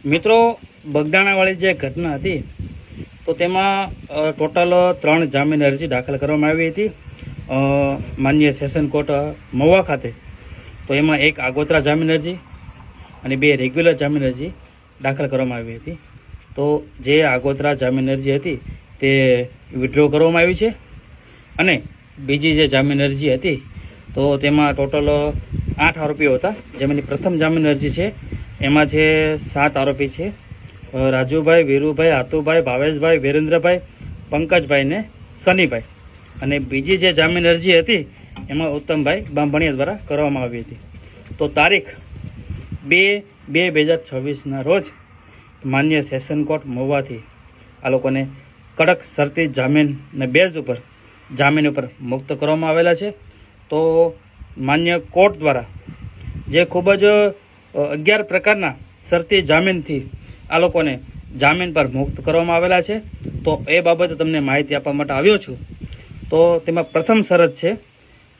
મિત્રો, બગદાણાવાળી જે ઘટના હતી તો તેમાં ટોટલ 3 જામીન અરજી દાખલ કરવામાં આવી હતી માનનીય સેશન કોર્ટ મહુવા ખાતે. તો એમાં એક આગોતરા જામીન અરજી અને 2 રેગ્યુલર જામીન અરજી દાખલ કરવામાં આવી હતી. તો જે આગોતરા જામીન અરજી હતી તે વિડ્રો કરવામાં આવી છે અને બીજી જે જામીન અરજી હતી તો તેમાં ટોટલ 8 આરોપીઓ હતા. જેમાંની પ્રથમ જામીન અરજી છે એમાં છે 7 આરોપી છે: રાજુભાઈ, વીરુભાઈ, હાતુભાઈ, ભાવેશભાઈ, વિરેન્દ્રભાઈ, પંકજભાઈ ને સનીભાઈ. અને બીજી જે જામીન અરજી હતી એમાં ઉત્તમભાઈ બાંભણિયા દ્વારા કરવામાં આવી હતી. તો તારીખ 2/2/2026ના રોજ માન્ય સેશન કોર્ટ મહુવાથી આ લોકોને કડક શરતી જામીનને બેઝ ઉપર જામીન ઉપર મુક્ત કરવામાં આવેલા છે. તો માન્ય કોર્ટ દ્વારા જે ખૂબ જ 11 પ્રકારના શરતી જામીનથી આ લોકોને જામીન પર મુક્ત કરવામાં આવેલા છે. તો એ બાબતે તમને માહિતી આપવા માટે આવ્યો છું. તો તેમાં પ્રથમ શરત છે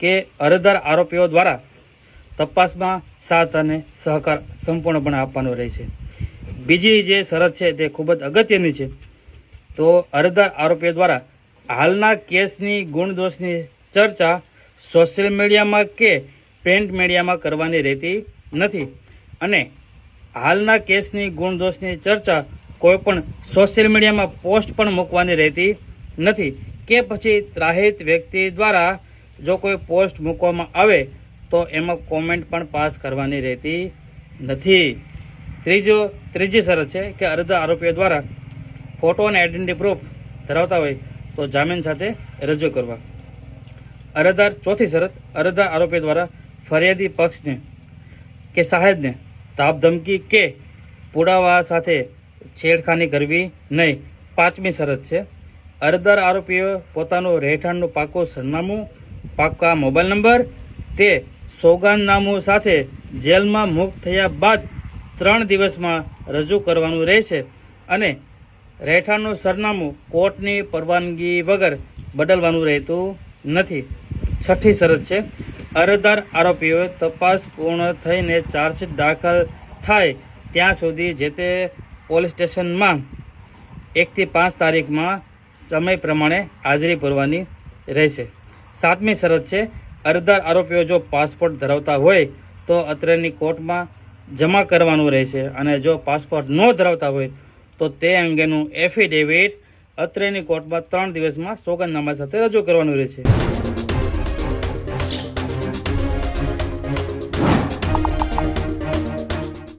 કે અરજદાર આરોપીઓ દ્વારા તપાસમાં સાથ અને સહકાર સંપૂર્ણપણે આપવાનો રહેશે. બીજી જે શરત છે તે ખૂબ જ અગત્યની છે. તો અરજદાર આરોપીઓ દ્વારા હાલના કેસની ગુણદોષની ચર્ચા સોશિયલ મીડિયામાં કે પ્રિન્ટ મીડિયામાં કરવાની રહેતી નથી અને હાલના કેસની ગુણદોષની ચર્ચા કોઈપણ સોશિયલ મીડિયામાં પોસ્ટ પણ મૂકવાની રહેતી નથી કે પછી ત્રાહિત વ્યક્તિ દ્વારા જો કોઈ પોસ્ટ મૂકવામાં આવે તો એમાં કોમેન્ટ પણ પાસ કરવાની રહેતી નથી. ત્રીજી શરત છે કે અરજદાર આરોપીઓ દ્વારા ફોટો અને આઈડેન્ટિટી પ્રૂફ ધરાવતા હોય તો જામીન સાથે રજૂ કરવા. ચોથી શરત, અરજદાર આરોપી દ્વારા ફરિયાદી પક્ષને કે સાહેબને ધાકધમકી કે પુરાવા સાથે છેડખાની કરવી નહીં. પાંચમી શરત છે, અરજદાર આરોપીઓ પોતાનું રહેઠાણનું પાકું સરનામું, પાકા મોબાઈલ નંબર તે સોગંદનામું સાથે જેલમાં મુક્ત થયા બાદ 3 દિવસમાં રજૂ કરવાનું રહેશે અને રહેઠાણનું સરનામું કોર્ટની પરવાનગી વગર બદલવાનું રહેતું નથી. છઠ્ઠી શરત છે, અરજદાર આરોપીઓએ તપાસ પૂર્ણ થઈને ચાર્જશીટ દાખલ થાય ત્યાં સુધી જે તે પોલીસ સ્ટેશનમાં 1 થી 5 તારીખમાં સમય પ્રમાણે હાજરી પૂરવાની રહેશે. સાતમી શરત છે, અરજદાર આરોપીઓ જો પાસપોર્ટ ધરાવતા હોય તો અત્રેની કોર્ટમાં જમા કરવાનું રહેશે અને જો પાસપોર્ટ ન ધરાવતા હોય તો તે અંગેનું એફિડેવિટ અત્રેની કોર્ટમાં 3 દિવસમાં સોગંદનામા સાથે રજૂ કરવાનું રહેશે.